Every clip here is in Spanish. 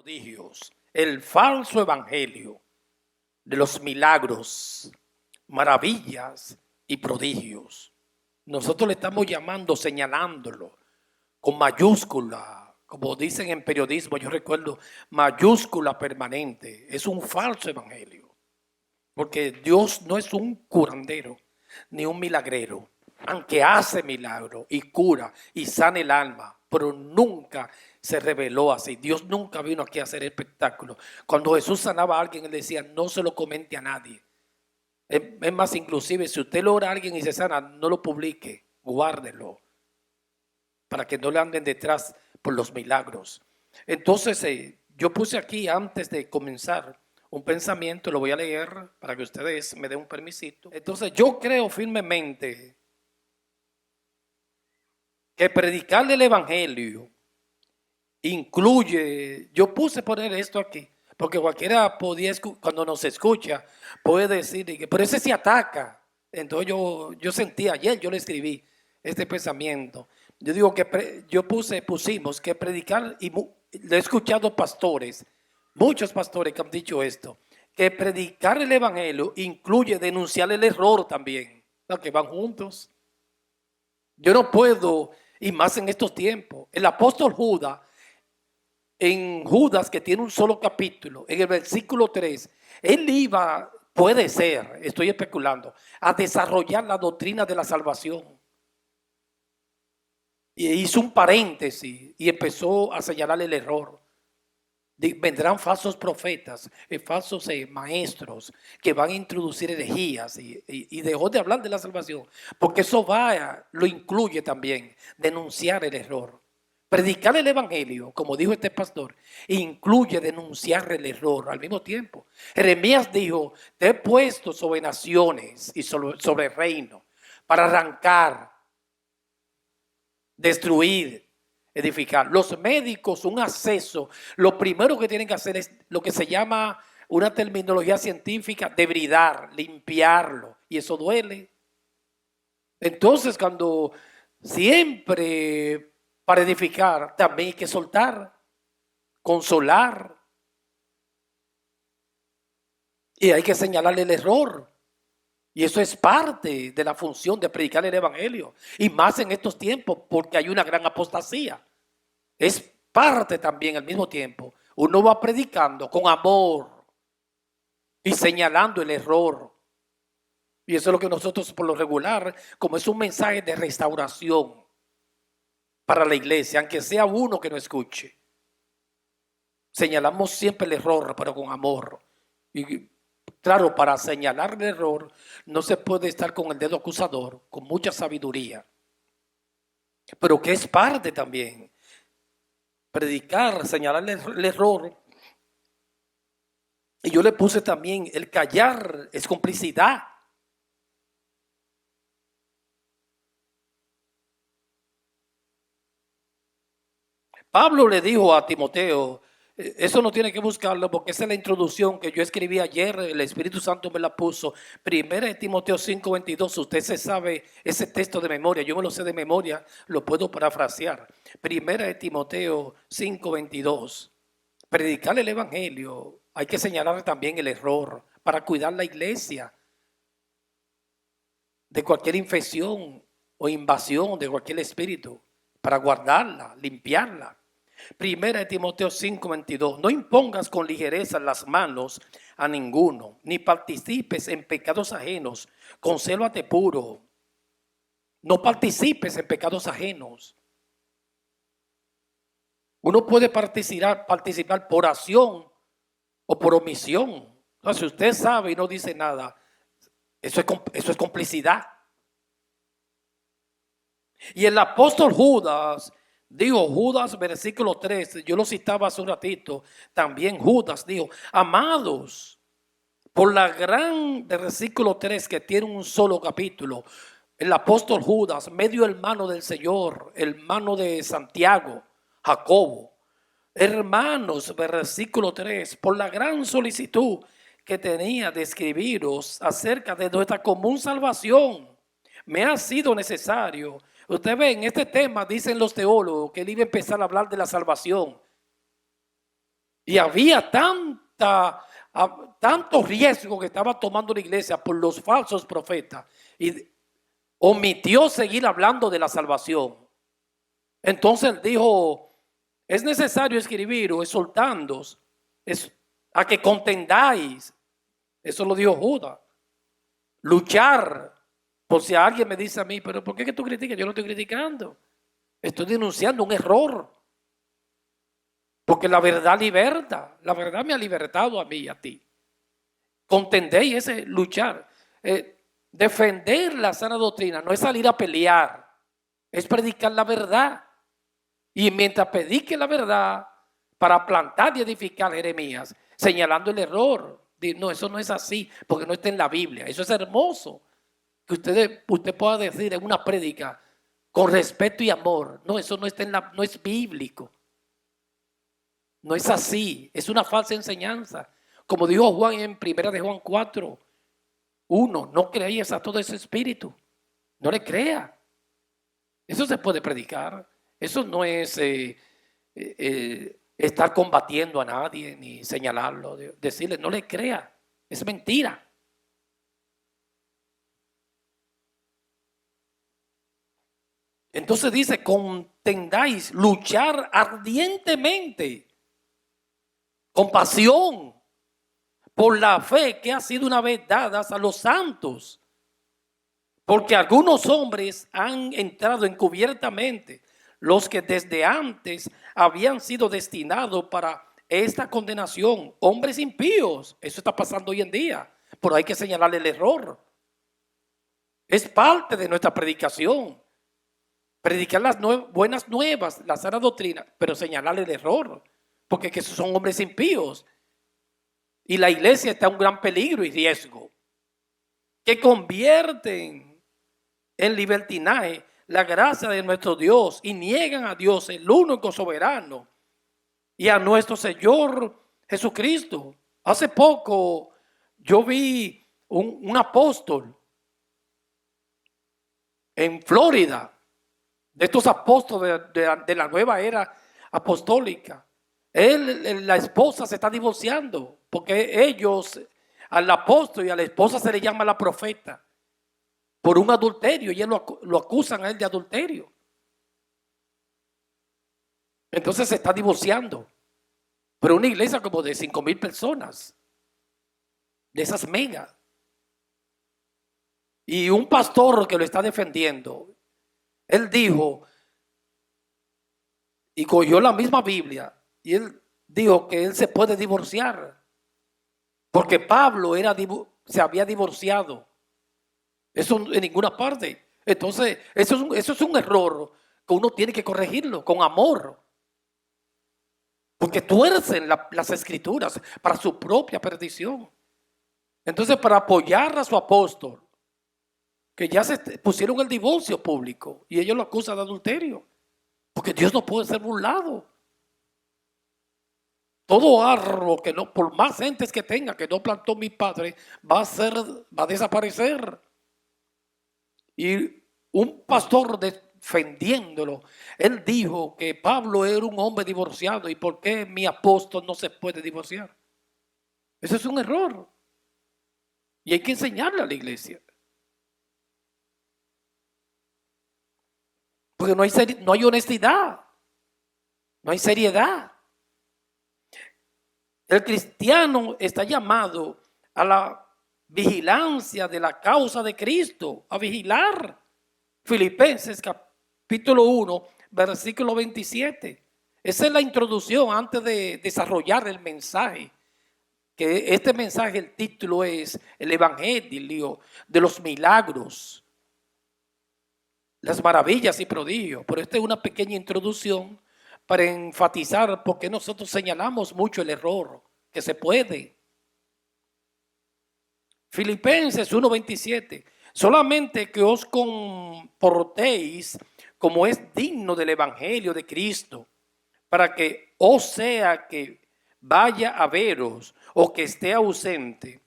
prodigios, el falso evangelio de los milagros, maravillas y prodigios. Nosotros le estamos llamando, señalándolo con mayúscula, como dicen en periodismo, yo recuerdo, mayúscula permanente. Es un falso evangelio, porque Dios no es un curandero ni un milagrero, aunque hace milagro y cura y sana el alma, pero nunca se reveló así. Dios nunca vino aquí a hacer espectáculo. Cuando Jesús sanaba a alguien, él decía, no se lo comente a nadie. Es más, inclusive, si usted lo ora a alguien y se sana, no lo publique, guárdelo, para que no le anden detrás por los milagros. Entonces, yo puse aquí, antes de comenzar, un pensamiento, lo voy a leer para que ustedes me den un permisito. Entonces, yo creo firmemente que predicar el evangelio incluye, yo puse poner esto aquí, porque cualquiera podía, cuando nos escucha, puede decir, pero ese se ataca. Entonces yo sentí ayer, yo le escribí este pensamiento. Yo digo que pusimos que predicar, y le he escuchado pastores, muchos pastores que han dicho esto, que predicar el evangelio incluye denunciar el error también, ¿no? Que van juntos. Yo no puedo, y más en estos tiempos, el apóstol Judas, en Judas, que tiene un solo capítulo, en el versículo 3, él iba, puede ser, estoy especulando, a desarrollar la doctrina de la salvación. Y hizo un paréntesis y empezó a señalar el error. Vendrán falsos profetas, falsos maestros que van a introducir herejías y dejó de hablar de la salvación, porque eso lo incluye también, denunciar el error. Predicar el evangelio, como dijo este pastor, incluye denunciar el error al mismo tiempo. Jeremías dijo, te he puesto sobre naciones y sobre reino para arrancar, destruir, edificar. Los médicos, un acceso, lo primero que tienen que hacer es lo que se llama una terminología científica, debridar, limpiarlo, y eso duele. Entonces, cuando siempre para edificar también hay que soltar, consolar, y hay que señalarle el error. Y eso es parte de la función de predicar el evangelio. Y más en estos tiempos, porque hay una gran apostasía. Es parte también al mismo tiempo. Uno va predicando con amor y señalando el error. Y eso es lo que nosotros por lo regular, como es un mensaje de restauración para la iglesia, aunque sea uno que no escuche. Señalamos siempre el error, pero con amor. Y claro, para señalar el error no se puede estar con el dedo acusador, con mucha sabiduría. Pero que es parte también. Predicar, señalar el error. Y yo le puse también, el callar es complicidad. Pablo le dijo a Timoteo, eso no tiene que buscarlo porque esa es la introducción que yo escribí ayer, el Espíritu Santo me la puso. Primera de Timoteo 5:22, usted se sabe ese texto de memoria, yo me lo sé de memoria, lo puedo parafrasear. Primera de Timoteo 5:22, predicar el evangelio, hay que señalar también el error para cuidar la iglesia de cualquier infección o invasión de cualquier espíritu, para guardarla, limpiarla. Primera de Timoteo 5:22, no impongas con ligereza las manos a ninguno, ni participes en pecados ajenos, consérvate puro. No participes en pecados ajenos. Uno puede participar por acción o por omisión. Entonces, si usted sabe y no dice nada, eso es complicidad. Y el apóstol Judas, dijo Judas, versículo 3, yo lo citaba hace un ratito, también Judas dijo, amados, por la gran, del versículo 3 que tiene un solo capítulo, el apóstol Judas, medio hermano del Señor, hermano de Santiago, Jacobo, hermanos, versículo 3, por la gran solicitud que tenía de escribiros acerca de nuestra común salvación, me ha sido necesario. Usted ve, en este tema dicen los teólogos que él iba a empezar a hablar de la salvación. Y había tanto riesgo que estaba tomando la iglesia por los falsos profetas y omitió seguir hablando de la salvación. Entonces él dijo, es necesario escribir o exhortándoos a que contendáis. Eso lo dijo Judas. Luchar. Por si alguien me dice a mí, pero ¿por qué que tú criticas? Yo no estoy criticando. Estoy denunciando un error. Porque la verdad liberta. La verdad me ha libertado a mí y a ti. Contendéis, ese luchar. Defender la sana doctrina no es salir a pelear. Es predicar la verdad. Y mientras predique la verdad, para plantar y edificar, Jeremías, señalando el error. No, eso no es así, porque no está en la Biblia. Eso es hermoso. Que usted pueda decir en una prédica con respeto y amor. No, eso no está no es bíblico. No es así. Es una falsa enseñanza. Como dijo Juan en 1 de Juan 4:1, no creáis a todo ese espíritu. No le crea. Eso se puede predicar. Eso no es estar combatiendo a nadie ni señalarlo, decirle no le crea. Es mentira. Entonces dice, contendáis, luchar ardientemente, con pasión, por la fe que ha sido una vez dada a los santos. Porque algunos hombres han entrado encubiertamente, los que desde antes habían sido destinados para esta condenación, hombres impíos. Eso está pasando hoy en día, pero hay que señalarle el error. Es parte de nuestra predicación. Predicar las buenas nuevas, la sana doctrina, pero señalarle el error, porque que esos son hombres impíos. Y la iglesia está en un gran peligro y riesgo, que convierten en libertinaje la gracia de nuestro Dios y niegan a Dios, el único soberano, y a nuestro Señor Jesucristo. Hace poco yo vi un apóstol en Florida, de estos apóstoles de la nueva era apostólica. La esposa se está divorciando porque ellos, al apóstol y a la esposa se le llama la profeta por un adulterio y ellos lo acusan a él de adulterio. Entonces se está divorciando. Pero una iglesia como de 5,000 personas, de esas megas. Y un pastor que lo está defendiendo, él dijo, y cogió la misma Biblia, y él dijo que él se puede divorciar, porque Pablo se había divorciado. Eso en ninguna parte. Entonces, eso es un error que uno tiene que corregirlo con amor. Porque tuercen las escrituras para su propia perdición. Entonces, para apoyar a su apóstol, que ya se pusieron el divorcio público y ellos lo acusan de adulterio. Porque Dios no puede ser burlado. Todo árbol que no, por más gentes que tenga, que no plantó mi padre, va a desaparecer. Y un pastor defendiéndolo, él dijo que Pablo era un hombre divorciado. ¿Y por qué mi apóstol no se puede divorciar? Eso es un error. Y hay que enseñarle a la iglesia. Porque no hay honestidad, no hay seriedad. El cristiano está llamado a la vigilancia de la causa de Cristo, a vigilar. Filipenses capítulo 1, versículo 27. Esa es la introducción antes de desarrollar el mensaje. Que este mensaje, el título es el Evangelio de los milagros, las maravillas y prodigios. Pero esta es una pequeña introducción para enfatizar por qué nosotros señalamos mucho el error que se puede. Filipenses 1:27. Solamente que os comportéis como es digno del evangelio de Cristo, para que o sea que vaya a veros o que esté ausente,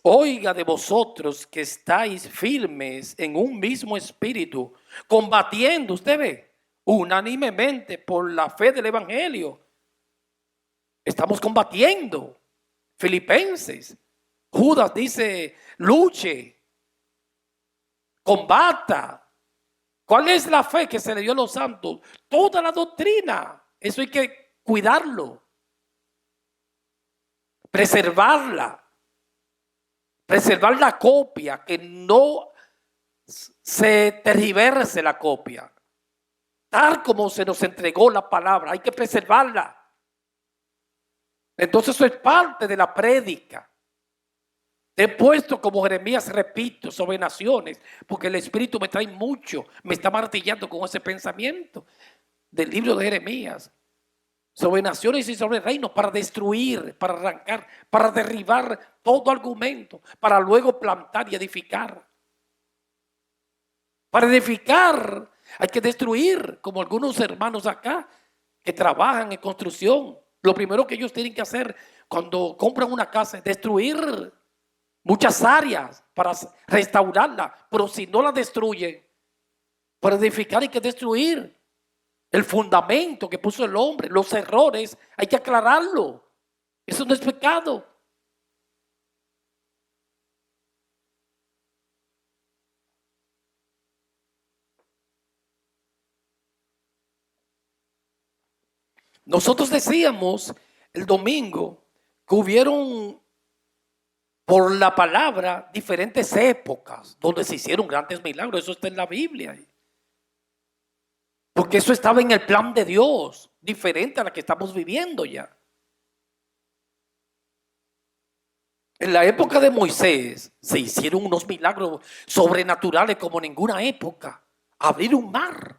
oiga de vosotros que estáis firmes en un mismo espíritu, combatiendo, usted ve, unánimemente por la fe del evangelio. Estamos combatiendo. Filipenses. Judas dice, luche, combata. ¿Cuál es la fe que se le dio a los santos? Toda la doctrina. Eso hay que cuidarlo. Preservarla. Preservar la copia, que no se tergiverse la copia. Tal como se nos entregó la palabra, hay que preservarla. Entonces eso es parte de la prédica. He puesto como Jeremías, repito, sobre naciones, porque el Espíritu me trae mucho, me está martillando con ese pensamiento del libro de Jeremías. Sobre naciones y sobre reinos, para destruir, para arrancar, para derribar todo argumento, para luego plantar y edificar. Para edificar hay que destruir, como algunos hermanos acá que trabajan en construcción. Lo primero que ellos tienen que hacer cuando compran una casa es destruir muchas áreas para restaurarla. Pero si no la destruyen, para edificar hay que destruir el fundamento que puso el hombre. Los errores hay que aclararlo. Eso no es pecado. Nosotros decíamos el domingo que hubieron por la palabra diferentes épocas donde se hicieron grandes milagros. Eso está en la Biblia. Porque eso estaba en el plan de Dios, diferente a la que estamos viviendo ya. En la época de Moisés se hicieron unos milagros sobrenaturales como ninguna época. Abrir un mar.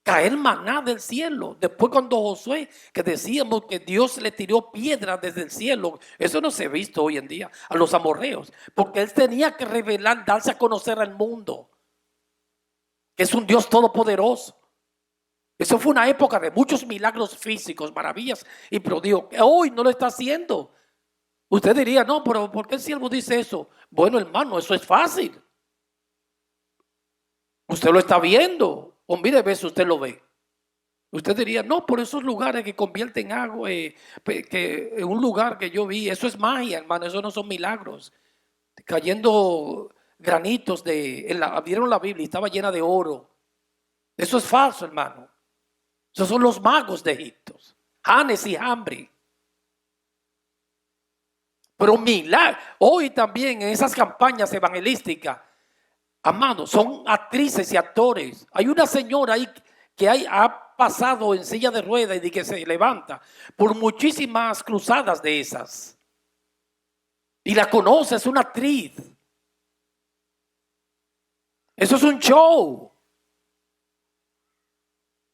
Caer maná del cielo. Después cuando Josué, que decíamos que Dios le tiró piedras desde el cielo, eso no se ha visto hoy en día a los amorreos, porque él tenía que revelar, darse a conocer al mundo, que es un Dios todopoderoso. Eso fue una época de muchos milagros físicos, maravillas y prodigios, que hoy no lo está haciendo. Usted diría, no, pero ¿por qué el siervo dice eso? Bueno, hermano, eso es fácil. Usted lo está viendo. O mire, ve si usted lo ve. Usted diría, no, por esos lugares que convierten agua, que en un lugar que yo vi, eso es magia, hermano, eso no son milagros. Cayendo granitos vieron la Biblia y estaba llena de oro. Eso es falso, hermano. Esos son los magos de Egipto, Janes y Jambres. Pero milagros, hoy también en esas campañas evangelísticas, amados, son actrices y actores. Hay una señora ahí que ha pasado en silla de ruedas y que se levanta por muchísimas cruzadas de esas. Y la conoce, es una actriz. Eso es un show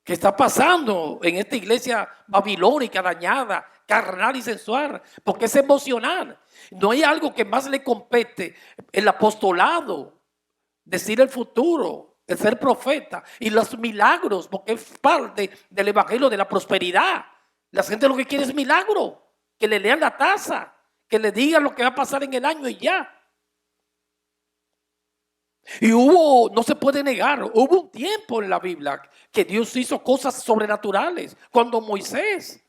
que está pasando en esta iglesia babilónica dañada, carnal y sensual, porque es emocional. No hay algo que más le compete el apostolado, decir el futuro, el ser profeta y los milagros, porque es parte del evangelio de la prosperidad. La gente lo que quiere es milagro, que le lean la taza, que le digan lo que va a pasar en el año y ya. Y no se puede negar, hubo un tiempo en la Biblia que Dios hizo cosas sobrenaturales. Cuando Moisés,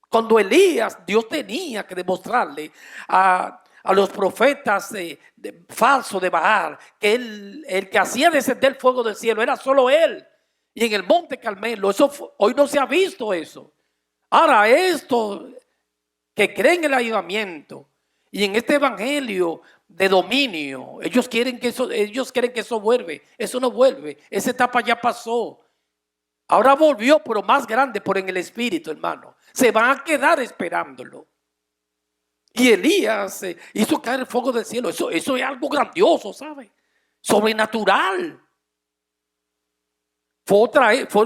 cuando Elías, Dios tenía que demostrarle a los profetas falsos de Baal que el que hacía descender fuego del cielo era solo él. Y en el monte Carmelo, hoy no se ha visto eso. Ahora esto que creen en el avivamiento y en este evangelio de dominio, ellos quieren que eso vuelve. Eso no vuelve. Esa etapa ya pasó. Ahora volvió, pero más grande, por en el espíritu, hermano. Se van a quedar esperándolo. Y Elías hizo caer el fuego del cielo. Eso es algo grandioso, ¿sabe? Sobrenatural.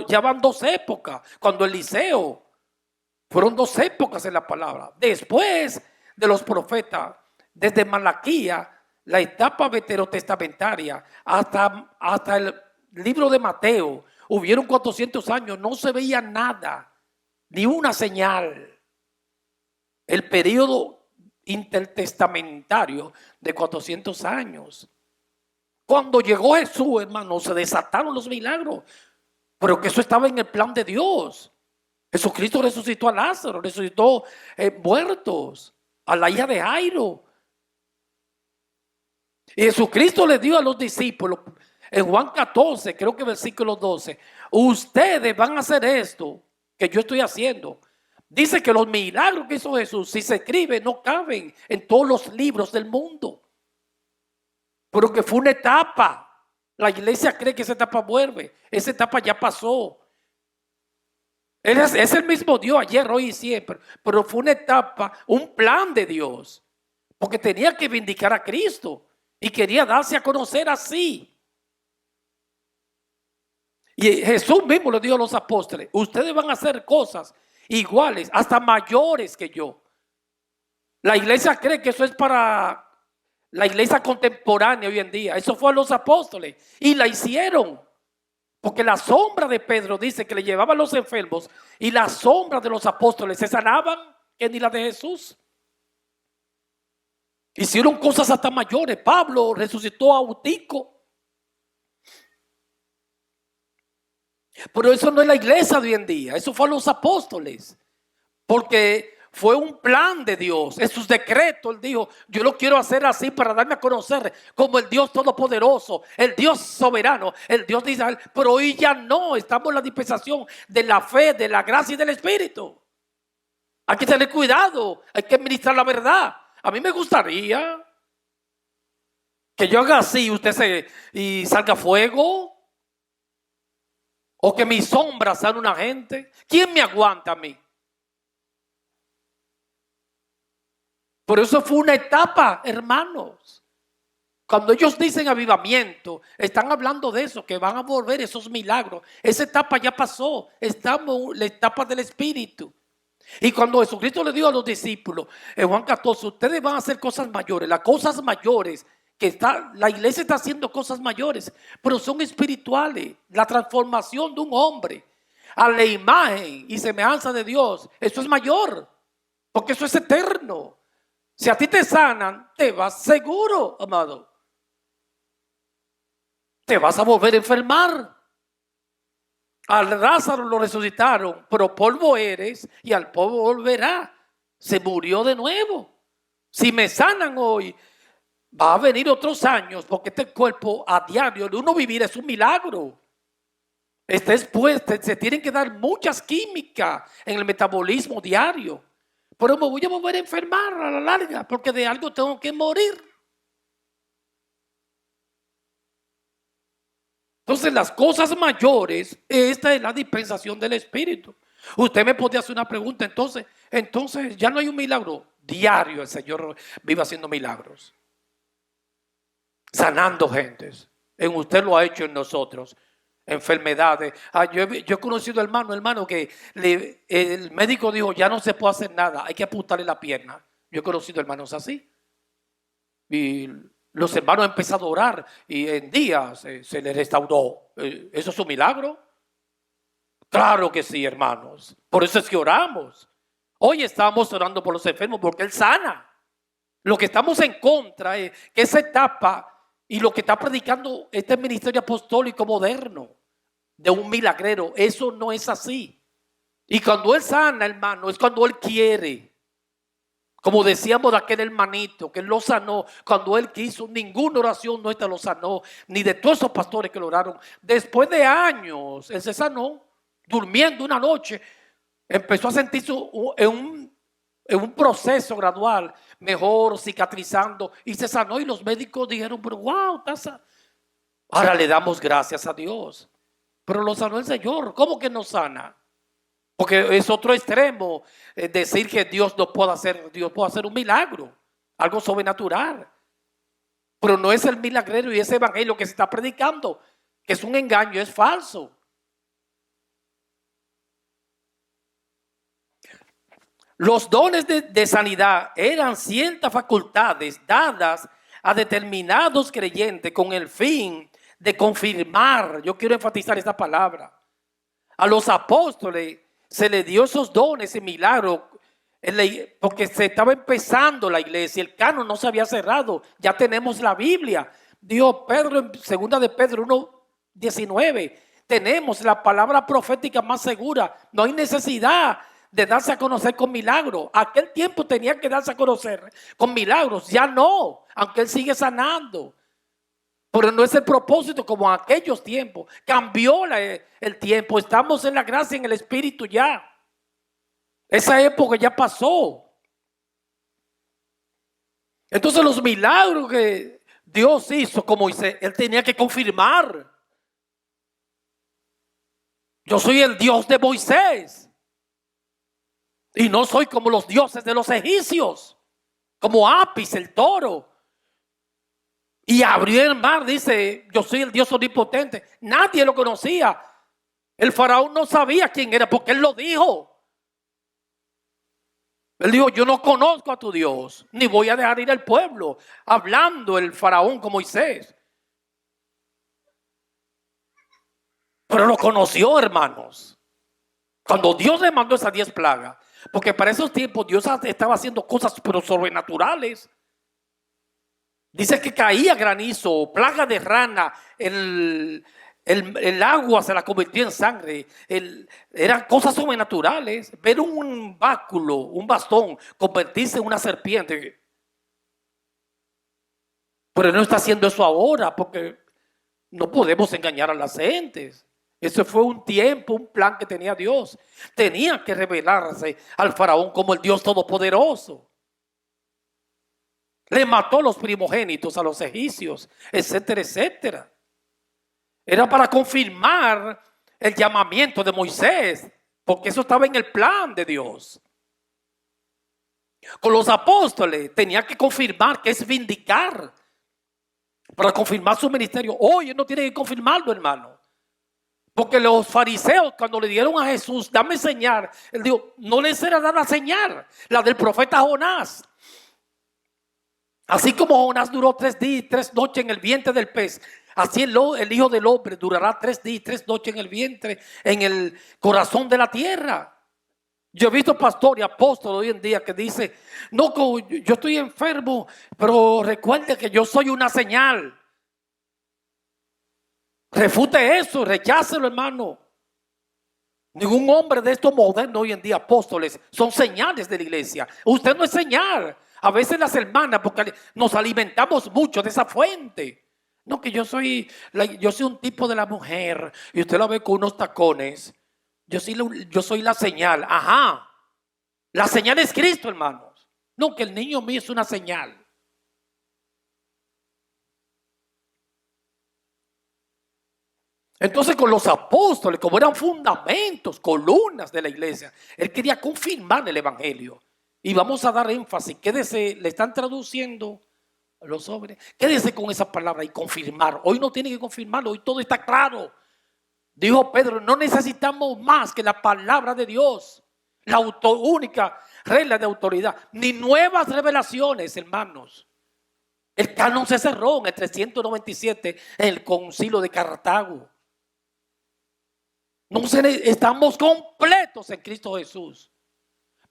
Ya van 2 épocas. Cuando Eliseo, fueron 2 épocas en la palabra. Después de los profetas, desde Malaquía, la etapa veterotestamentaria, hasta el libro de Mateo, hubieron 400 años, no se veía nada, ni una señal. El periodo intertestamentario de 400 años. Cuando llegó Jesús, hermano, se desataron los milagros, pero que eso estaba en el plan de Dios. Jesucristo resucitó a Lázaro, resucitó muertos, a la hija de Jairo. Y Jesucristo le dio a los discípulos, en Juan 14, creo que versículo 12, ustedes van a hacer esto que yo estoy haciendo. Dice que los milagros que hizo Jesús, si se escribe, no caben en todos los libros del mundo. Pero que fue una etapa. La iglesia cree que esa etapa vuelve. Esa etapa ya pasó. Es el mismo Dios ayer, hoy y siempre. Pero fue una etapa, un plan de Dios. Porque tenía que vindicar a Cristo. Y quería darse a conocer así. Y Jesús mismo le dijo a los apóstoles, ustedes van a hacer cosas iguales, hasta mayores que yo. La iglesia cree que eso es para la iglesia contemporánea hoy en día. Eso fue a los apóstoles y la hicieron. Porque la sombra de Pedro dice que le llevaban los enfermos y la sombra de los apóstoles se sanaban, que ni la de Jesús. Hicieron cosas hasta mayores. Pablo resucitó a Eutico. Pero eso no es la iglesia de hoy en día. Eso fue a los apóstoles. Porque fue un plan de Dios. En sus decretos él dijo, yo lo quiero hacer así para darme a conocer como el Dios todopoderoso, el Dios soberano, el Dios de Israel. Pero hoy ya no, estamos en la dispensación de la fe, de la gracia y del Espíritu. Hay que tener cuidado, hay que ministrar la verdad. A mí me gustaría que yo haga así y salga fuego. O que mi sombra sane una gente. ¿Quién me aguanta a mí? Por eso fue una etapa, hermanos. Cuando ellos dicen avivamiento, están hablando de eso, que van a volver esos milagros. Esa etapa ya pasó. Estamos en la etapa del Espíritu. Y cuando Jesucristo le dijo a los discípulos, en Juan 14, ustedes van a hacer cosas mayores. Las cosas mayores la iglesia está haciendo cosas mayores, pero son espirituales. La transformación de un hombre a la imagen y semejanza de Dios, eso es mayor, porque eso es eterno. Si a ti te sanan, te vas seguro, amado. Te vas a volver a enfermar. Al Lázaro lo resucitaron, pero polvo eres y al polvo volverá. Se murió de nuevo. Si me sanan hoy, va a venir otros años, porque este cuerpo a diario de uno vivir es un milagro. Después se tienen que dar muchas químicas en el metabolismo diario. Pero me voy a volver a enfermar a la larga, porque de algo tengo que morir. Entonces las cosas mayores, esta es la dispensación del Espíritu. Usted me podría hacer una pregunta, entonces ya no hay un milagro. Diario el Señor vive haciendo milagros. Sanando gentes. En usted lo ha hecho en nosotros. Enfermedades. Yo he conocido hermano que el médico dijo, ya no se puede hacer nada, hay que apuntarle la pierna. Yo he conocido hermanos así. Y los hermanos han empezado a orar y en días se les restauró. ¿Eso es un milagro? Claro que sí, hermanos. Por eso es que oramos. Hoy estamos orando por los enfermos porque Él sana. Lo que estamos en contra es que esa etapa y lo que está predicando este ministerio apostólico moderno de un milagrero, eso no es así. Y cuando Él sana, hermano, es cuando Él quiere. Como decíamos de aquel hermanito que Él lo sanó cuando Él quiso. Ninguna oración nuestra lo sanó, ni de todos esos pastores que lo oraron. Después de años, Él se sanó, durmiendo una noche, empezó a sentirse en un proceso gradual, mejor, cicatrizando, y se sanó. Y los médicos dijeron, pero wow, ahora le damos gracias a Dios. Pero lo sanó el Señor. ¿Cómo que no sana? Porque es otro extremo decir que Dios puede hacer un milagro, algo sobrenatural. Pero no es el milagrero y ese evangelio que se está predicando, que es un engaño, es falso. Los dones de sanidad eran ciertas facultades dadas a determinados creyentes con el fin de confirmar. Yo quiero enfatizar esta palabra. A los apóstoles se les dio esos dones y milagros porque se estaba empezando la iglesia. El canon no se había cerrado. Ya tenemos la Biblia. Dijo Pedro en 2 de Pedro 1:19. tenemos la palabra profética más segura. No hay necesidad de darse a conocer con milagros. Aquel tiempo tenía que darse a conocer con milagros. Ya no, aunque Él sigue sanando. Pero no es el propósito como en aquellos tiempos. Cambió el tiempo. Estamos en la gracia, en el Espíritu ya. Esa época ya pasó. Entonces los milagros que Dios hizo con Moisés, Él tenía que confirmar. Yo soy el Dios de Moisés. Y no soy como los dioses de los egipcios. Como Apis, el toro. Y abrió el mar, dice, yo soy el Dios omnipotente. Nadie lo conocía. El faraón no sabía quién era porque él lo dijo. Él dijo, yo no conozco a tu Dios, ni voy a dejar ir al pueblo. Hablando el faraón con Moisés. Pero lo conoció, hermanos. Cuando Dios le mandó esas 10 plagas. Porque para esos tiempos Dios estaba haciendo cosas pero sobrenaturales. Dice que caía granizo, plaga de rana, el agua se la convirtió en sangre. Eran cosas sobrenaturales. Ver un báculo, un bastón, convertirse en una serpiente. Pero no está haciendo eso ahora porque no podemos engañar a las gentes. Ese fue un tiempo, un plan que tenía Dios. Tenía que revelarse al faraón como el Dios todopoderoso. Le mató los primogénitos a los egipcios, etcétera, etcétera. Era para confirmar el llamamiento de Moisés, porque eso estaba en el plan de Dios. Con los apóstoles tenía que confirmar, que es vindicar, para confirmar su ministerio. Hoy él no tiene que confirmarlo, hermano. Porque los fariseos, cuando le dieron a Jesús, dame señal, él dijo, no les era dar la señal, la del profeta Jonás. Así como Jonás duró 3 días y 3 noches en el vientre del pez, así el Hijo del Hombre durará 3 días y 3 noches en el vientre, en el corazón de la tierra. Yo he visto pastores y apóstoles hoy en día que dicen, no, yo estoy enfermo, pero recuerde que yo soy una señal. Refute eso, rechácelo, hermano. Ningún hombre de estos modernos hoy en día, apóstoles, son señales de la iglesia. Usted no es señal. A veces las hermanas, porque nos alimentamos mucho de esa fuente. No, que yo soy un tipo de la mujer y usted lo ve con unos tacones. Yo soy la señal. Ajá. La señal es Cristo, hermanos. No, que el niño mío es una señal. Entonces con los apóstoles, como eran fundamentos, columnas de la iglesia, él quería confirmar el evangelio. Y vamos a dar énfasis, quédese, le están traduciendo a los jóvenes, quédese con esa palabra y confirmar. Hoy no tiene que confirmarlo, hoy todo está claro. Dijo Pedro, no necesitamos más que la palabra de Dios, la única regla de autoridad, ni nuevas revelaciones, hermanos. El canon se cerró en el 397 en el concilio de Cartago. Estamos completos en Cristo Jesús.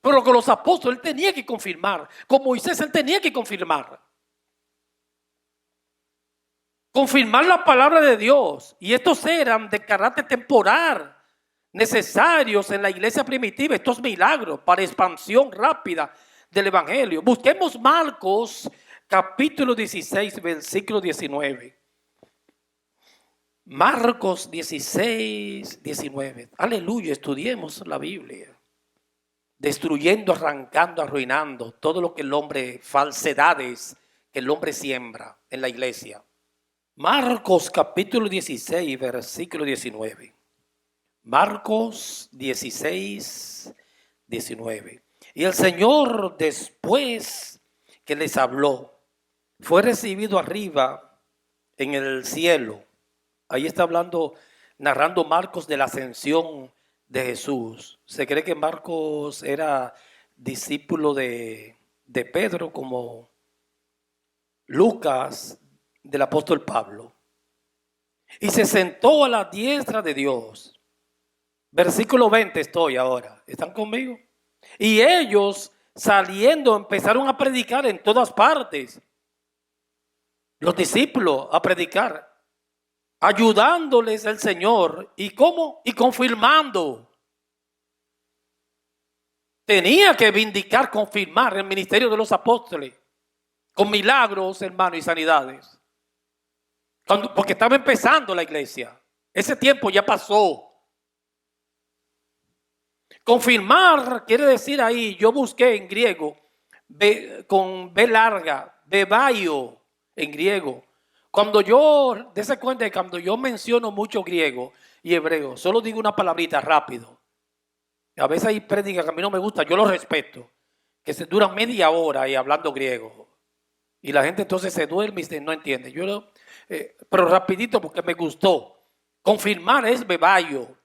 Pero con los apóstoles él tenía que confirmar. Con Moisés él tenía que confirmar. Confirmar la palabra de Dios. Y estos eran de carácter temporal, necesarios en la iglesia primitiva. Estos milagros para expansión rápida del evangelio. Busquemos Marcos capítulo 16, versículo 19. Marcos 16, 19. Aleluya, estudiemos la Biblia. Destruyendo, arrancando, arruinando todo lo que el hombre, falsedades que el hombre siembra en la iglesia. Marcos capítulo 16, versículo 19. Marcos 16, 19. Y el Señor, después que les habló, fue recibido arriba en el cielo. Ahí está hablando, narrando Marcos de la ascensión de Jesús. Se cree que Marcos era discípulo de Pedro, como Lucas del apóstol Pablo. Y se sentó a la diestra de Dios. Versículo 20 estoy ahora. ¿Están conmigo? Y ellos saliendo empezaron a predicar en todas partes. Los discípulos a predicar. ayudándoles el Señor. ¿Y cómo? Y confirmando. Tenía que vindicar, confirmar el ministerio de los apóstoles con milagros, hermanos, y sanidades. Porque estaba empezando la iglesia. Ese tiempo ya pasó. Confirmar quiere decir ahí, yo busqué en griego, con B larga, bebaio en griego. Cuando yo, dése cuenta que cuando yo menciono mucho griego y hebreo, solo digo una palabrita rápido. A veces hay prédicas que a mí no me gusta, yo lo respeto, que se duran media hora ahí hablando griego. Y la gente entonces se duerme y no entiende. Pero rapidito porque me gustó. Confirmar es bebaio,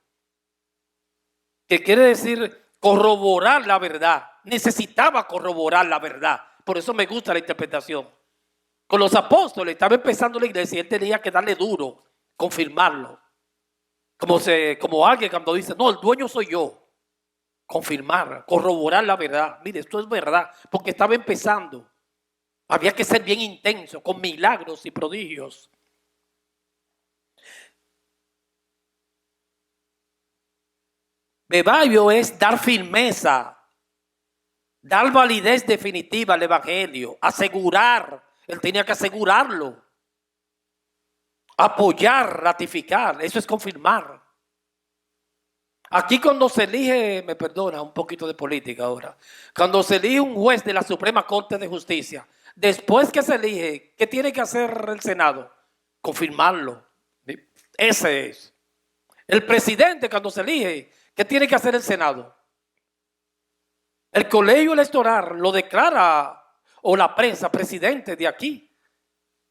que quiere decir corroborar la verdad. Necesitaba corroborar la verdad. Por eso me gusta la interpretación. Con los apóstoles estaba empezando la iglesia y él tenía que darle duro, confirmarlo. Como alguien cuando dice, no, el dueño soy yo. Confirmar, corroborar la verdad. Mire, esto es verdad, porque estaba empezando. Había que ser bien intenso, con milagros y prodigios. Bebaio es dar firmeza, dar validez definitiva al evangelio, asegurar. Él tenía que asegurarlo. Apoyar, ratificar, eso es confirmar. Aquí cuando se elige, me perdona, un poquito de política ahora. Cuando se elige un juez de la Suprema Corte de Justicia, después que se elige, ¿qué tiene que hacer el Senado? Confirmarlo. Ese es. El presidente cuando se elige, ¿qué tiene que hacer el Senado? El colegio electoral lo declara, o la prensa, presidente de aquí.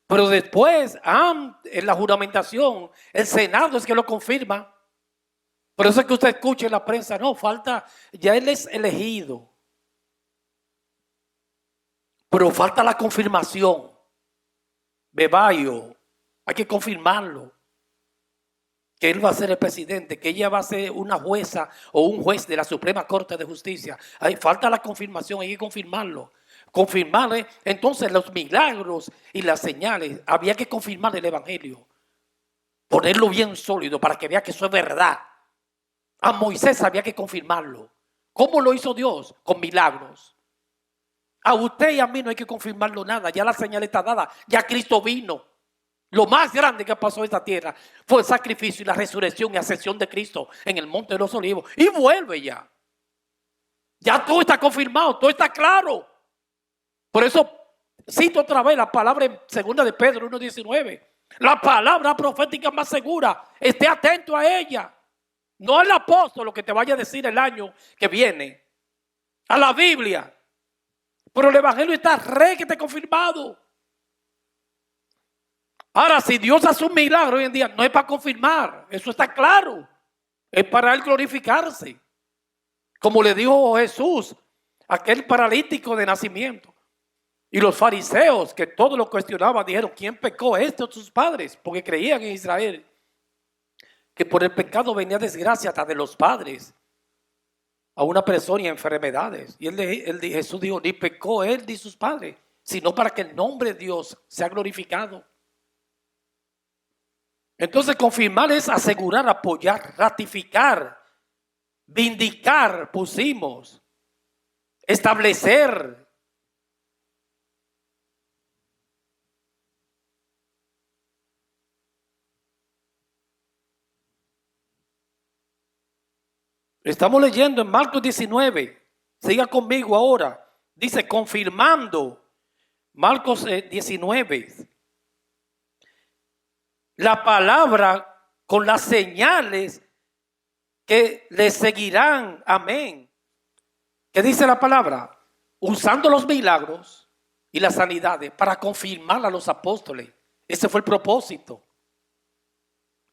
Pero después, en la juramentación, el Senado es que lo confirma. Por eso es que usted escucha en la prensa, no, falta, ya él es elegido. Pero falta la confirmación. Bebaio, hay que confirmarlo. Que él va a ser el presidente, que ella va a ser una jueza o un juez de la Suprema Corte de Justicia. Falta la confirmación, hay que confirmarlo. Confirmarle, entonces los milagros y las señales, había que confirmar el evangelio. Ponerlo bien sólido para que vea que eso es verdad. A Moisés había que confirmarlo. ¿Cómo lo hizo Dios? Con milagros. A usted y a mí no hay que confirmarlo nada. Ya la señal está dada. Ya Cristo vino. Lo más grande que pasó en esta tierra fue el sacrificio y la resurrección y ascensión de Cristo en el Monte de los Olivos. Y vuelve ya. Ya todo está confirmado, todo está claro. Por eso cito otra vez la palabra en 2 de Pedro 1:19. La palabra profética más segura. Esté atento a ella. No al apóstol lo que te vaya a decir el año que viene. A la Biblia. Pero el evangelio está que te confirmado. Ahora, si Dios hace un milagro hoy en día, no es para confirmar. Eso está claro. Es para él glorificarse. Como le dijo Jesús, aquel paralítico de nacimiento. Y los fariseos, que todos lo cuestionaban, dijeron, ¿quién pecó, este o sus padres? Porque creían en Israel que por el pecado venía desgracia hasta de los padres a una persona y enfermedades. Y Jesús dijo, ni pecó él ni sus padres, sino para que el nombre de Dios sea glorificado. Entonces confirmar es asegurar, apoyar, ratificar, vindicar, pusimos, establecer. Estamos leyendo en Marcos 19. Siga conmigo ahora. Dice, confirmando. Marcos 19. La palabra con las señales que le seguirán. Amén. ¿Qué dice la palabra? Usando los milagros y las sanidades para confirmar a los apóstoles. Ese fue el propósito.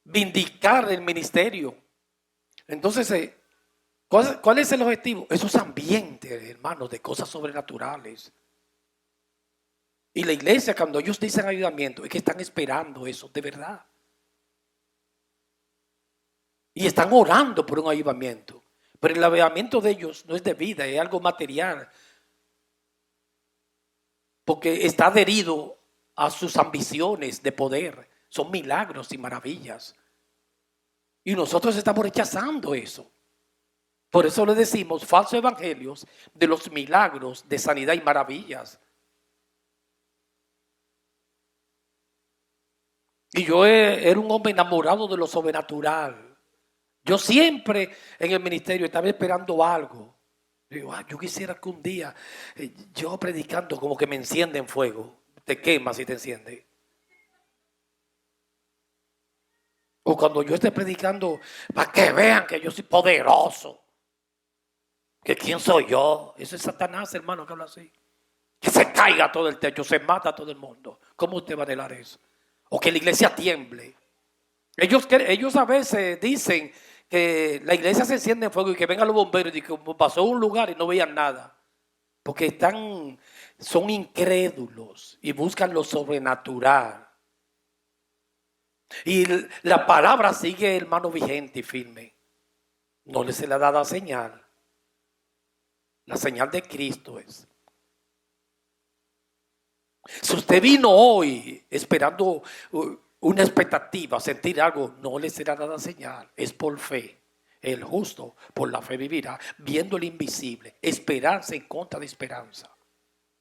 Vindicar el ministerio. Entonces, ¿cuál es el objetivo? Esos ambientes, hermanos, de cosas sobrenaturales. Y la iglesia, cuando ellos dicen avivamiento, es que están esperando eso, de verdad. Y están orando por un avivamiento. Pero el avivamiento de ellos no es de vida, es algo material. Porque está adherido a sus ambiciones de poder, son milagros y maravillas. Y nosotros estamos rechazando eso. Por eso le decimos falsos evangelios de los milagros de sanidad y maravillas. Y yo era un hombre enamorado de lo sobrenatural. Yo siempre en el ministerio estaba esperando algo. Digo, yo quisiera que un día yo predicando como que me enciende en fuego. Te quema si te enciende. O cuando yo esté predicando para que vean que yo soy poderoso. Que quién soy yo. Ese es Satanás, hermano, que habla así. Que se caiga todo el techo, se mata a todo el mundo. ¿Cómo usted va a anhelar eso? O que la iglesia tiemble. Ellos a veces dicen que la iglesia se enciende en fuego y que vengan los bomberos y que pasó un lugar y no veían nada. Porque son incrédulos y buscan lo sobrenatural. Y la palabra sigue, hermano, vigente y firme. No les se le ha dado señal. La señal de Cristo es. Si usted vino hoy esperando una expectativa, sentir algo, no le será dada señal. Es por fe. El justo por la fe vivirá, viendo el invisible, esperanza en contra de esperanza.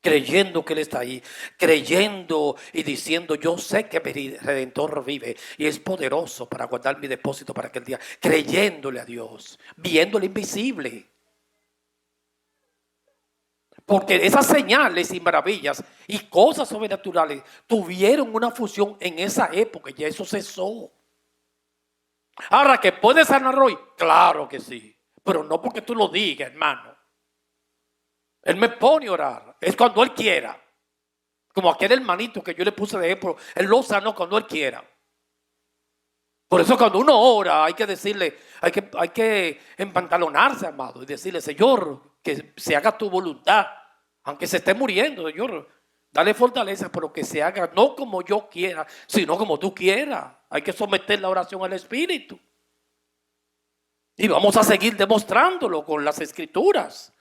Creyendo que Él está ahí, creyendo y diciendo, yo sé que mi Redentor vive y es poderoso para guardar mi depósito para aquel día. Creyéndole a Dios, viendo el invisible. Porque esas señales y maravillas y cosas sobrenaturales tuvieron una fusión en esa época y eso cesó. Ahora, ¿que puede sanar hoy? Claro que sí, pero no porque tú lo digas, hermano. Él me pone a orar, es cuando Él quiera. Como aquel hermanito que yo le puse de ejemplo, Él lo sanó cuando Él quiera. Por eso cuando uno ora hay que decirle, hay que empantalonarse, amado, y decirle, Señor, que se haga tu voluntad, aunque se esté muriendo, Señor, dale fortaleza, pero que se haga no como yo quiera, sino como tú quieras. Hay que someter la oración al Espíritu. Y vamos a seguir demostrándolo con las Escrituras.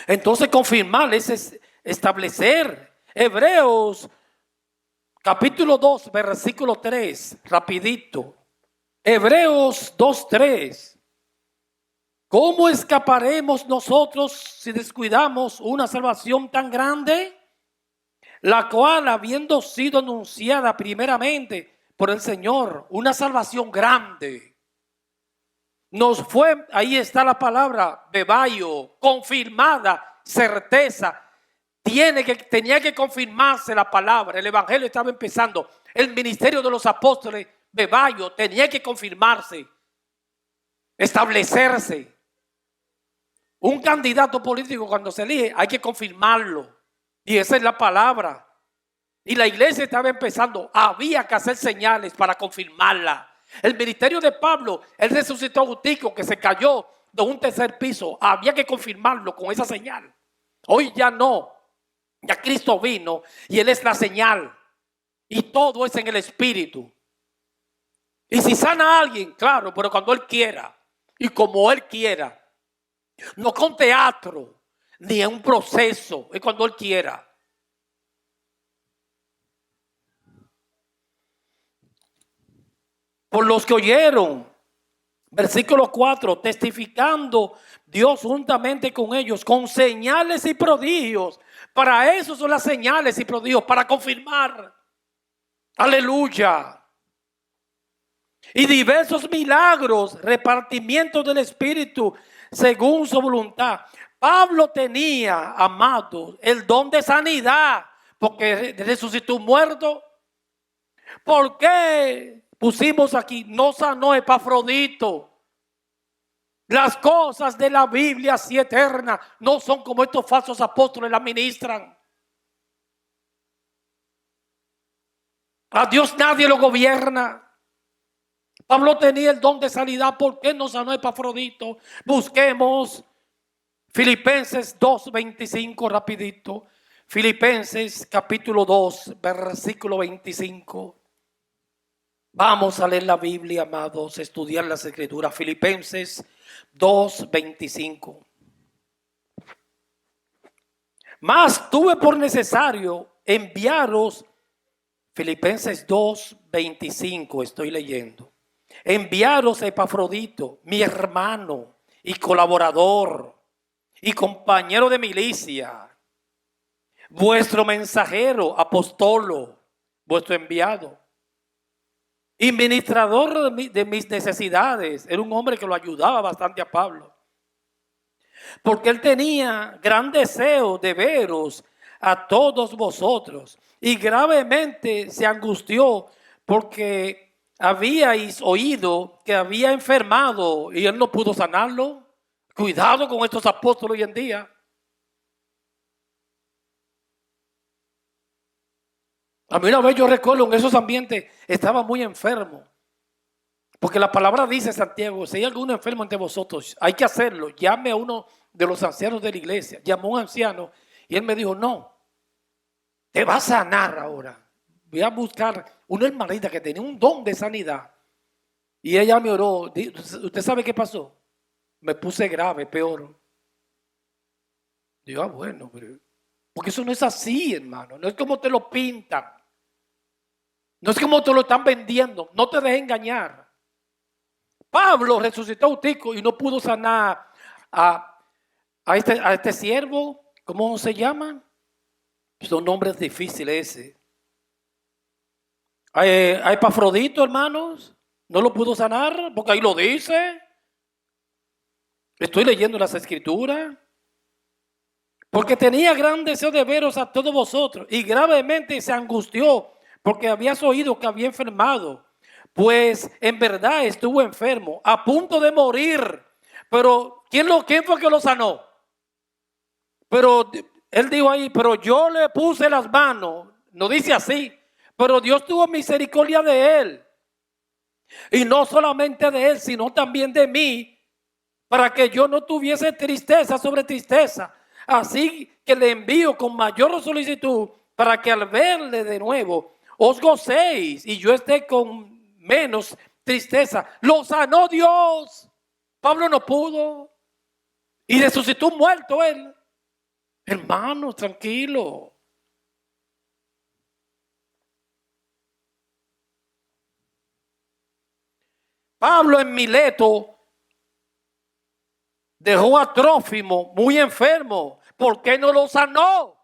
Entonces confirmar es establecer. Hebreos capítulo 2, versículo 3, rapidito. Hebreos 2:3. ¿Cómo escaparemos nosotros si descuidamos una salvación tan grande? La cual, habiendo sido anunciada primeramente por el Señor, una salvación grande, nos fue, ahí está la palabra, bebayo, confirmada, certeza. Tenía que confirmarse la palabra. El evangelio estaba empezando. El ministerio de los apóstoles, bebayo, tenía que confirmarse, establecerse. Un candidato político cuando se elige hay que confirmarlo. Y esa es la palabra. Y la iglesia estaba empezando. Había que hacer señales para confirmarla. El ministerio de Pablo, él resucitó a un tico que se cayó de un tercer piso. Había que confirmarlo con esa señal. Hoy ya no. Ya Cristo vino y Él es la señal. Y todo es en el Espíritu. Y si sana a alguien, claro, pero cuando Él quiera y como Él quiera. No con teatro, ni en un proceso, es cuando Él quiera. Por los que oyeron, versículo 4, testificando Dios juntamente con ellos, con señales y prodigios. Para eso son las señales y prodigios, para confirmar. Aleluya. Y diversos milagros, repartimiento del Espíritu, según su voluntad. Pablo tenía, amados, el don de sanidad, porque resucitó un muerto. ¿Por qué pusimos aquí? No sanó Epafrodito. Las cosas de la Biblia así eternas no son como estos falsos apóstoles la ministran. A Dios nadie lo gobierna. Pablo tenía el don de sanidad. ¿Por qué no sanó Epafrodito? Busquemos Filipenses 2:25 rapidito. Filipenses capítulo 2, versículo 25. Vamos a leer la Biblia, amados, estudiar las Escrituras. Filipenses 2:25. Mas tuve por necesario enviaros Filipenses 2:25 estoy leyendo. Enviaros a Epafrodito, mi hermano y colaborador y compañero de milicia, vuestro mensajero, apostolo, vuestro enviado y ministrador de mis necesidades. Era un hombre que lo ayudaba bastante a Pablo, porque él tenía gran deseo de veros a todos vosotros y gravemente se angustió porque habíais oído que había enfermado y él no pudo sanarlo. Cuidado con estos apóstoles hoy en día. A mí una vez yo recuerdo en esos ambientes estaba muy enfermo. Porque la palabra dice, Santiago, si hay algún enfermo entre vosotros, hay que hacerlo. Llame a uno de los ancianos de la iglesia. Llamó a un anciano y él me dijo, no, te va a sanar ahora. Voy a buscar una hermanita que tenía un don de sanidad. Y ella me oró. ¿Usted sabe qué pasó? Me puse grave, peor. Digo, bueno, porque eso no es así, hermano. No es como te lo pintan. No es como te lo están vendiendo. No te dejes engañar. Pablo resucitó a un tico y no pudo sanar a este siervo. ¿Cómo se llama? Son nombres difíciles ese. A Epafrodito, hermanos, no lo pudo sanar porque ahí lo dice. Estoy leyendo las escrituras. Porque tenía gran deseo de veros a todos vosotros y gravemente se angustió porque habías oído que había enfermado. Pues en verdad estuvo enfermo, a punto de morir. Pero ¿quién fue que lo sanó? Pero él dijo ahí, pero yo le puse las manos. No dice así, pero Dios tuvo misericordia de él. Y no solamente de él, sino también de mí, para que yo no tuviese tristeza sobre tristeza. Así que le envío con mayor solicitud para que al verle de nuevo os gocéis y yo esté con menos tristeza. Lo sanó Dios. Pablo no pudo. Y resucitó muerto él. Hermanos, tranquilo. Pablo en Mileto dejó a Trófimo muy enfermo. ¿Por qué no lo sanó?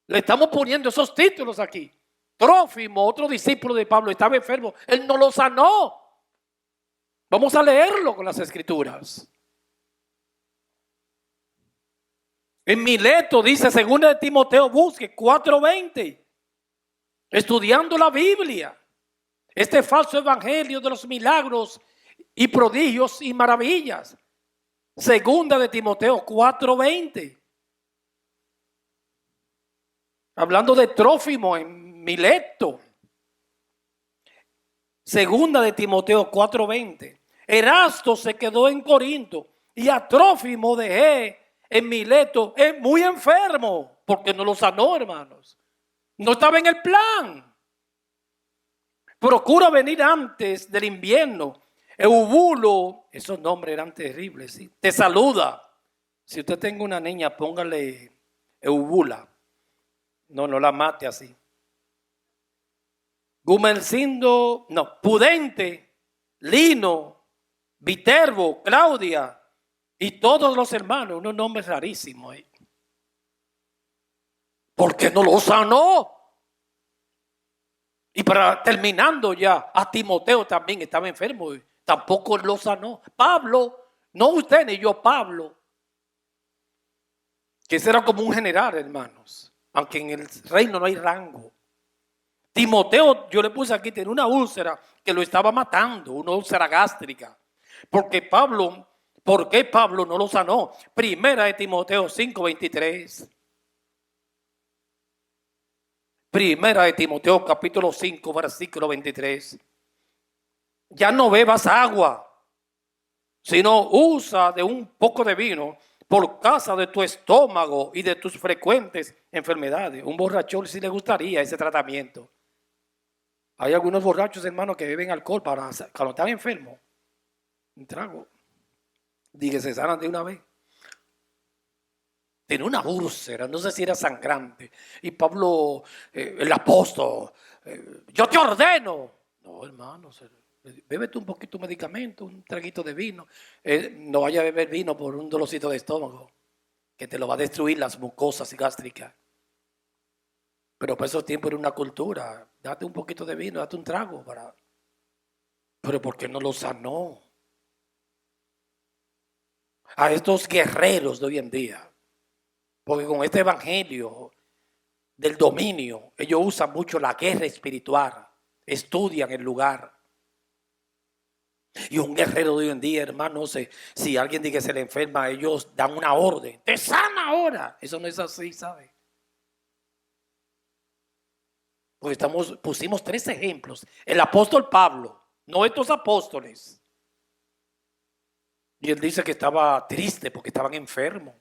Le estamos poniendo esos títulos aquí. Trófimo, otro discípulo de Pablo, estaba enfermo. Él no lo sanó. Vamos a leerlo con las escrituras. En Mileto dice, según de Timoteo, busque 4:20. Estudiando la Biblia. Este falso evangelio de los milagros y prodigios y maravillas. Segunda de Timoteo 4:20. Hablando de Trófimo en Mileto. Segunda de Timoteo 4:20. Erasto se quedó en Corinto y a Trófimo dejé en Mileto muy enfermo porque no lo sanó, hermanos. No estaba en el plan. Procura venir antes del invierno. Eubulo, esos nombres eran terribles, ¿sí? Te saluda. Si usted tiene una niña, póngale Eubula. No la mate así. Gumersindo, Pudente, Lino, Viterbo, Claudia y todos los hermanos, unos nombres rarísimos. ¿Por qué no lo sanó? Y para terminando ya, a Timoteo también estaba enfermo y tampoco lo sanó. Pablo, no usted ni yo, Pablo, que ese era como un general, hermanos, aunque en el reino no hay rango. Timoteo, yo le puse aquí, tenía una úlcera que lo estaba matando, una úlcera gástrica. ¿Por qué Pablo no lo sanó? Primera de Timoteo 5:23. Primera de Timoteo capítulo 5, versículo 23. Ya no bebas agua, sino usa de un poco de vino por causa de tu estómago y de tus frecuentes enfermedades. Un borrachón sí le gustaría ese tratamiento. Hay algunos borrachos, hermanos, que beben alcohol para cuando están enfermos. Un trago. Dije, se sanan de una vez. tenía una úlcera, no sé si era sangrante. Y Pablo, el apóstol, yo te ordeno. No, hermano, bébete un poquito de medicamento, un traguito de vino. No vaya a beber vino por un dolorcito de estómago, que te lo va a destruir las mucosas gástricas. Pero por esos tiempos era una cultura. Date un poquito de vino, date un trago para... Pero ¿por qué no lo sanó? A estos guerreros de hoy en día. Porque con este evangelio del dominio, ellos usan mucho la guerra espiritual. Estudian el lugar. Y un guerrero de hoy en día, hermano, no sé, si alguien dice que se le enferma, ellos dan una orden. ¡Te sana ahora! Eso no es así, ¿sabe? Porque pusimos 3 ejemplos. El apóstol Pablo, no estos apóstoles. Y él dice que estaba triste porque estaban enfermos.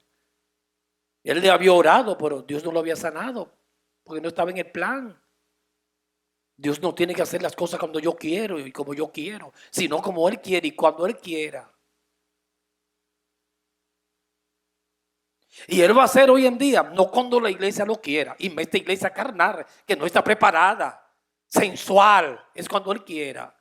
Él le había orado, pero Dios no lo había sanado porque no estaba en el plan. Dios no tiene que hacer las cosas cuando yo quiero y como yo quiero, sino como Él quiere y cuando Él quiera. Y Él va a hacer hoy en día, no cuando la iglesia lo quiera. Y esta iglesia carnal, que no está preparada, sensual, es cuando Él quiera.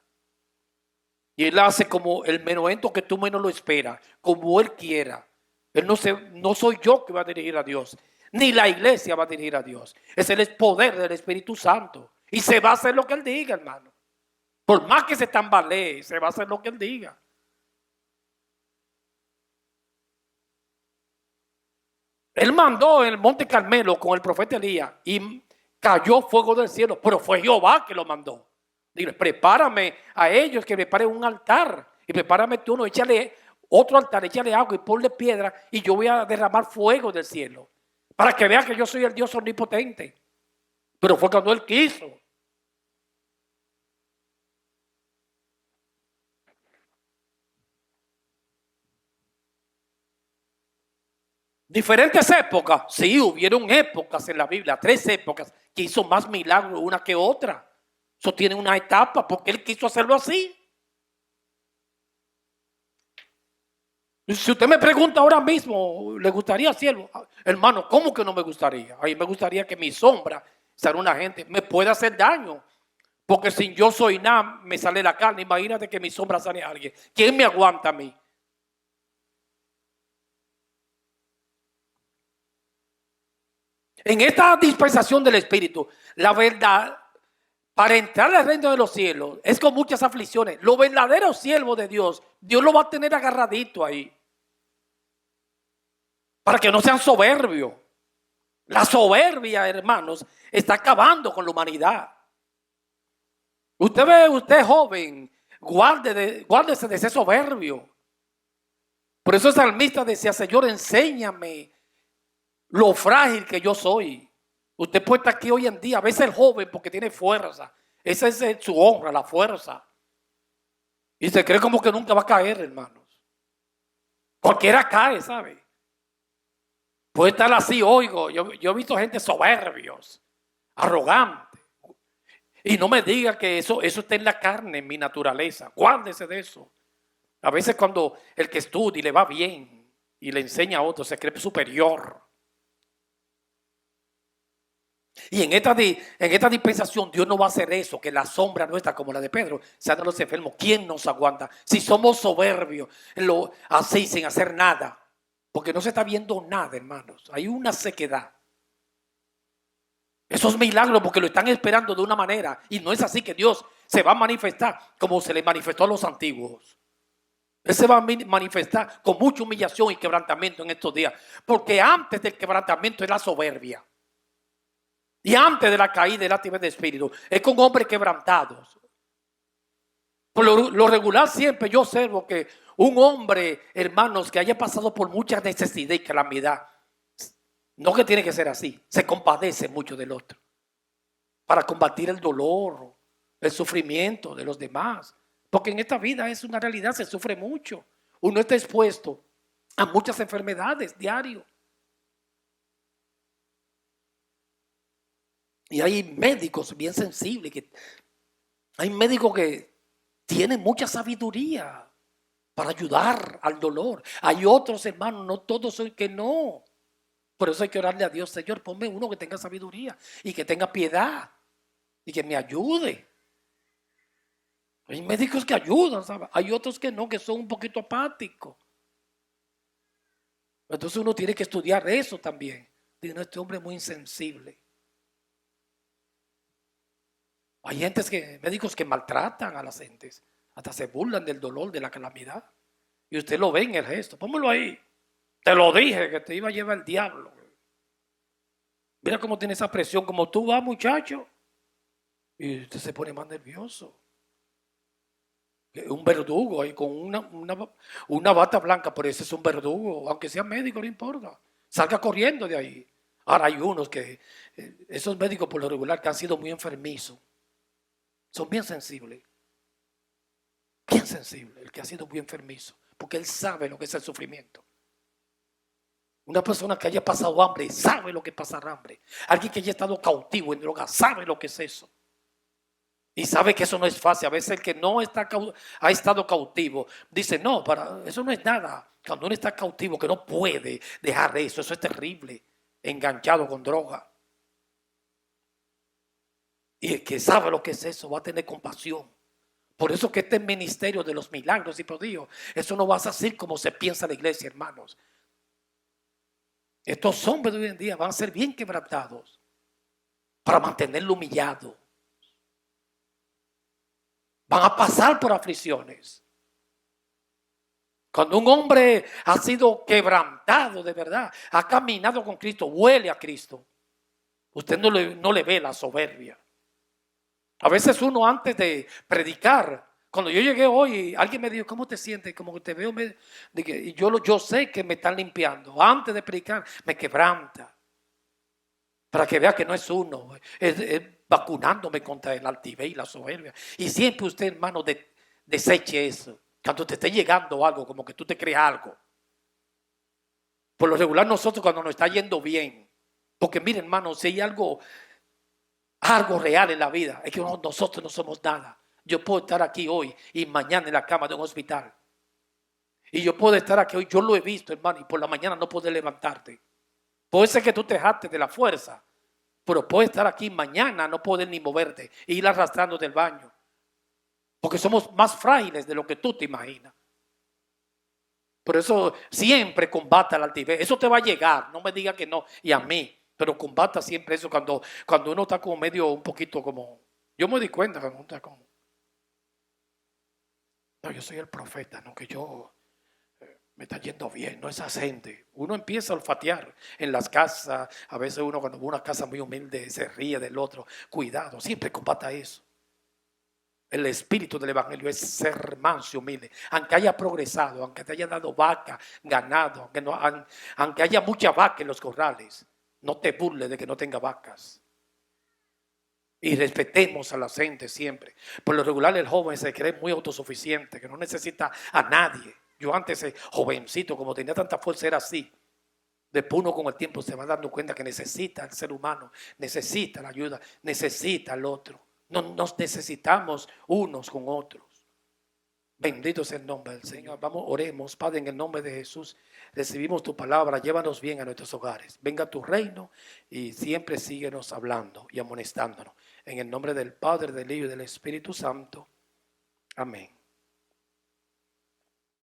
Y Él hace como el momento que tú menos lo esperas, como Él quiera. Él no soy yo que va a dirigir a Dios, ni la iglesia va a dirigir a Dios. Es el poder del Espíritu Santo. Y se va a hacer lo que Él diga, hermano. Por más que se tambalee, se va a hacer lo que Él diga. Él mandó en el Monte Carmelo con el profeta Elías y cayó fuego del cielo, pero fue Jehová que lo mandó. Dile, prepárame a ellos que preparen un altar y prepárame tú uno, échale otro altar, échale agua y ponle piedra y yo voy a derramar fuego del cielo para que vean que yo soy el Dios omnipotente. Pero fue cuando Él quiso. Diferentes épocas, sí, hubieron épocas en la Biblia, 3 épocas que hizo más milagros una que otra. Eso tiene una etapa porque Él quiso hacerlo así. Si usted me pregunta ahora mismo, ¿le gustaría siervo? Hermano, ¿cómo que no me gustaría? A mí me gustaría que mi sombra, ser una gente, me pueda hacer daño. Porque sin yo soy nada, me sale la carne. Imagínate que mi sombra sale a alguien. ¿Quién me aguanta a mí? En esta dispensación del Espíritu, la verdad, para entrar al reino de los cielos, es con muchas aflicciones. Los verdaderos siervos de Dios, Dios lo va a tener agarradito ahí. Para que no sean soberbios. La soberbia, hermanos, está acabando con la humanidad. Usted ve, usted joven, guárdese de ser soberbio. Por eso el salmista decía, Señor, enséñame lo frágil que yo soy. Usted puede estar aquí hoy en día, a veces el joven porque tiene fuerza. Esa es su honra, la fuerza. Y se cree como que nunca va a caer, hermanos. Cualquiera cae, ¿sabe? Puede estar así, oigo. Yo he visto gente soberbios, arrogantes. Y no me diga que eso está en la carne, en mi naturaleza. Guárdese de eso. A veces cuando el que estudia y le va bien y le enseña a otros, se cree superior. Y en esta dispensación Dios no va a hacer eso, que la sombra nuestra como la de Pedro sean de los enfermos. ¿Quién nos aguanta? Si somos soberbios, así sin hacer nada. Porque no se está viendo nada, hermanos. Hay una sequedad. Esos milagros porque lo están esperando de una manera. Y no es así que Dios se va a manifestar como se le manifestó a los antiguos. Él se va a manifestar con mucha humillación y quebrantamiento en estos días. Porque antes del quebrantamiento es la soberbia. Y antes de la caída y la altivez de espíritu, es con hombres quebrantados. Por lo regular siempre yo observo que un hombre, hermanos, que haya pasado por mucha necesidad y calamidad, no que tiene que ser así, se compadece mucho del otro. Para combatir el dolor, el sufrimiento de los demás. Porque en esta vida es una realidad, se sufre mucho. Uno está expuesto a muchas enfermedades diario. Y hay médicos bien sensibles, hay médicos que tienen mucha sabiduría para ayudar al dolor. Hay otros, hermanos, no todos son que no Por eso hay que orarle a Dios, Señor, ponme uno que tenga sabiduría y que tenga piedad y que me ayude. Hay médicos que ayudan, ¿sabes? Hay otros que no, que son un poquito apáticos. Entonces uno tiene que estudiar eso también. Digo, no, este hombre es muy insensible. Hay médicos que maltratan a las gentes, hasta se burlan del dolor, de la calamidad. Y usted lo ve en el gesto. Póngalo ahí. Te lo dije que te iba a llevar el diablo. Mira cómo tiene esa presión, como tú vas, muchacho. Y usted se pone más nervioso. Un verdugo ahí con una bata blanca, pero ese es un verdugo, aunque sea médico, no importa. Salga corriendo de ahí. Ahora hay unos que, esos médicos por lo regular que han sido muy enfermizos, son bien sensibles. Bien sensible, el que ha sido muy enfermizo, porque él sabe lo que es el sufrimiento. Una persona que haya pasado hambre sabe lo que es pasar hambre. Alguien que haya estado cautivo en droga sabe lo que es eso. Y sabe que eso no es fácil. A veces el que no ha estado cautivo dice, no, eso no es nada. Cuando uno está cautivo, que no puede dejar eso es terrible. Enganchado con droga. Y el que sabe lo que es eso va a tener compasión. Por eso que este ministerio de los milagros y prodigios, eso no va a ser como se piensa la iglesia, hermanos. Estos hombres de hoy en día van a ser bien quebrantados para mantenerlo humillado. Van a pasar por aflicciones. Cuando un hombre ha sido quebrantado de verdad, ha caminado con Cristo, huele a Cristo, usted no le ve la soberbia. A veces uno antes de predicar, cuando yo llegué hoy, alguien me dijo, ¿cómo te sientes? Como que te veo, y yo sé que me están limpiando. Antes de predicar, me quebranta. Para que vea que no es uno, es vacunándome contra el altivez y la soberbia. Y siempre usted, hermano, deseche eso. Cuando te esté llegando algo, como que tú te creas algo. Por lo regular nosotros cuando nos está yendo bien, porque miren, hermano, si hay algo real en la vida, es que nosotros no somos nada. Yo puedo estar aquí hoy y mañana en la cama de un hospital. Y yo puedo estar aquí hoy, yo lo he visto, hermano, y por la mañana no puedes levantarte. Puede ser que tú te jactes de la fuerza, pero puedes estar aquí mañana, no poder ni moverte, e ir arrastrando del baño. Porque somos más frágiles de lo que tú te imaginas. Por eso siempre combata la altivez. Eso te va a llegar, no me diga que no, y a mí. Pero combata siempre eso cuando uno está como medio un poquito como... Yo me di cuenta que uno está como... No, yo soy el profeta, no que yo... me está yendo bien, no esa gente. Uno empieza a olfatear en las casas. A veces uno cuando ve una casa muy humilde se ríe del otro. Cuidado, siempre combata eso. El espíritu del evangelio es ser manso y humilde. Aunque haya progresado, aunque te haya dado vaca, ganado, aunque haya mucha vaca en los corrales, no te burles de que no tenga vacas. Y respetemos a la gente siempre. Por lo regular el joven se cree muy autosuficiente, que no necesita a nadie. Yo antes, jovencito, como tenía tanta fuerza, era así. Después uno con el tiempo se va dando cuenta que necesita al ser humano, necesita la ayuda, necesita al otro. No nos necesitamos unos con otros. Bendito sea el nombre del Señor. Vamos, oremos, Padre, en el nombre de Jesús. Recibimos tu palabra, llévanos bien a nuestros hogares. Venga tu reino y siempre síguenos hablando y amonestándonos. En el nombre del Padre, del Hijo y del Espíritu Santo. Amén.